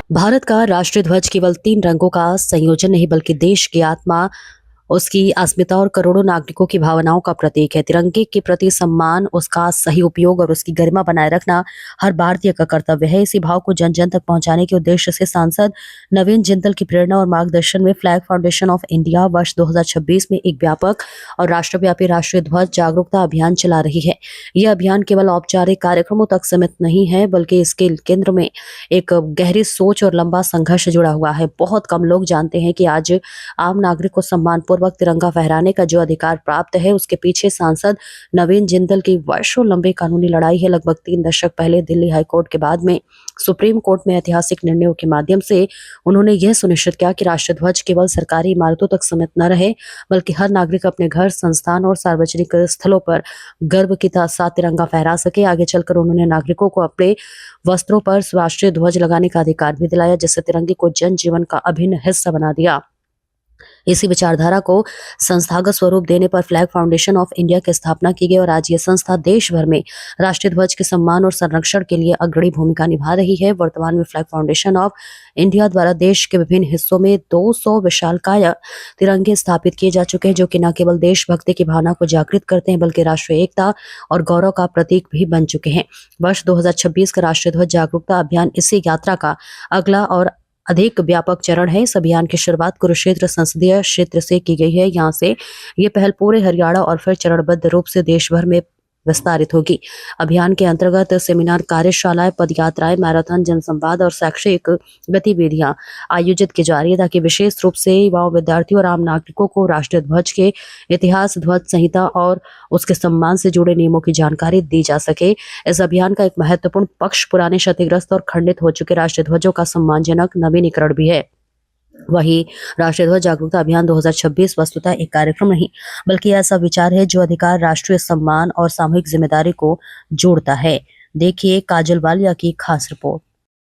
भारत का राष्ट्रीय ध्वज केवल 3 रंगों का संयोजन नहीं बल्कि देश की आत्मा, उसकी अस्मिता और करोड़ों नागरिकों की भावनाओं का प्रतीक है। तिरंगे के प्रति सम्मान, उसका सही उपयोग और उसकी गरिमा बनाए रखना हर भारतीय का कर्तव्य है। इसी भाव को जन जन तक पहुंचाने के उद्देश्य से सांसद नवीन जिंदल की प्रेरणा और मार्गदर्शन में फ्लैग फाउंडेशन ऑफ इंडिया वर्ष 2026 में एक व्यापक और राष्ट्रव्यापी राष्ट्रीय ध्वज जागरूकता अभियान चला रही है। यह अभियान केवल औपचारिक कार्यक्रमों तक सीमित नहीं है, बल्कि इसके केंद्र में एक गहरी सोच और लंबा संघर्ष जुड़ा हुआ है। बहुत कम लोग जानते हैं कि आज आम नागरिक को सम्मान पूर्वक तिरंगा फहराने का जो अधिकार प्राप्त है, उसके पीछे सांसद नवीन जिंदल की वर्षों लंबी कानूनी लड़ाई है। लगभग 3 दशक पहले दिल्ली हाई कोर्ट के बाद में सुप्रीम कोर्ट में ऐतिहासिक निर्णयों के माध्यम से उन्होंने यह सुनिश्चित किया कि राष्ट्रीय ध्वज केवल सरकारी इमारतों तक सीमित न रहे, बल्कि हर नागरिक अपने घर, संस्थान और सार्वजनिक स्थलों पर गर्व के साथ तिरंगा फहरा सके। आगे चलकर उन्होंने नागरिकों को अपने वस्त्रों पर राष्ट्रीय ध्वज लगाने का अधिकार भी दिलाया, जिससे तिरंगे को जन जीवन का अभिन्न हिस्सा बना दिया। इसी विचारधारा को संस्थागत स्वरूप देने पर फ्लैग फाउंडेशन ऑफ इंडिया की स्थापना की गई और आज ये संस्था देश भर में राष्ट्रीय ध्वज के सम्मान और संरक्षण के लिए अग्रणी भूमिका निभा रही है। वर्तमान में फ्लैग फाउंडेशन ऑफ इंडिया द्वारा देश के विभिन्न हिस्सों में 200 विशालकाय तिरंगे स्थापित किए जा चुके हैं, जो कि न केवल देशभक्ति की भावना को जागृत करते हैं, बल्कि राष्ट्रीय एकता और गौरव का प्रतीक भी बन चुके हैं। वर्ष 2026 का राष्ट्रीय ध्वज जागरूकता अभियान इसी यात्रा का अगला और अधिक व्यापक चरण है। इस अभियान की शुरुआत कुरुक्षेत्र संसदीय क्षेत्र से की गई है। यहाँ से ये पहल पूरे हरियाणा और फिर चरणबद्ध रूप से देश भर में विस्तारित होगी। अभियान के अंतर्गत सेमिनार, कार्यशालाएं, पदयात्राएं, मैराथन, जनसंवाद और शैक्षिक गतिविधियां आयोजित की जा रही है, ताकि विशेष रूप से युवाओं, विद्यार्थियों और आम नागरिकों को राष्ट्रीय ध्वज के इतिहास, ध्वज संहिता और उसके सम्मान से जुड़े नियमों की जानकारी दी जा सके। इस अभियान का एक महत्वपूर्ण पक्ष पुराने, क्षतिग्रस्त और खंडित हो चुके राष्ट्रीय ध्वजों का सम्मानजनक नवीनीकरण भी है। वही राष्ट्रीय ध्वज जागरूकता अभियान 2026 वस्तुतः एक कार्यक्रम नहीं, बल्कि ऐसा विचार है जो अधिकार, राष्ट्रीय सम्मान और सामूहिक जिम्मेदारी को जोड़ता है। देखिए काजल वालिया की खास रिपोर्ट।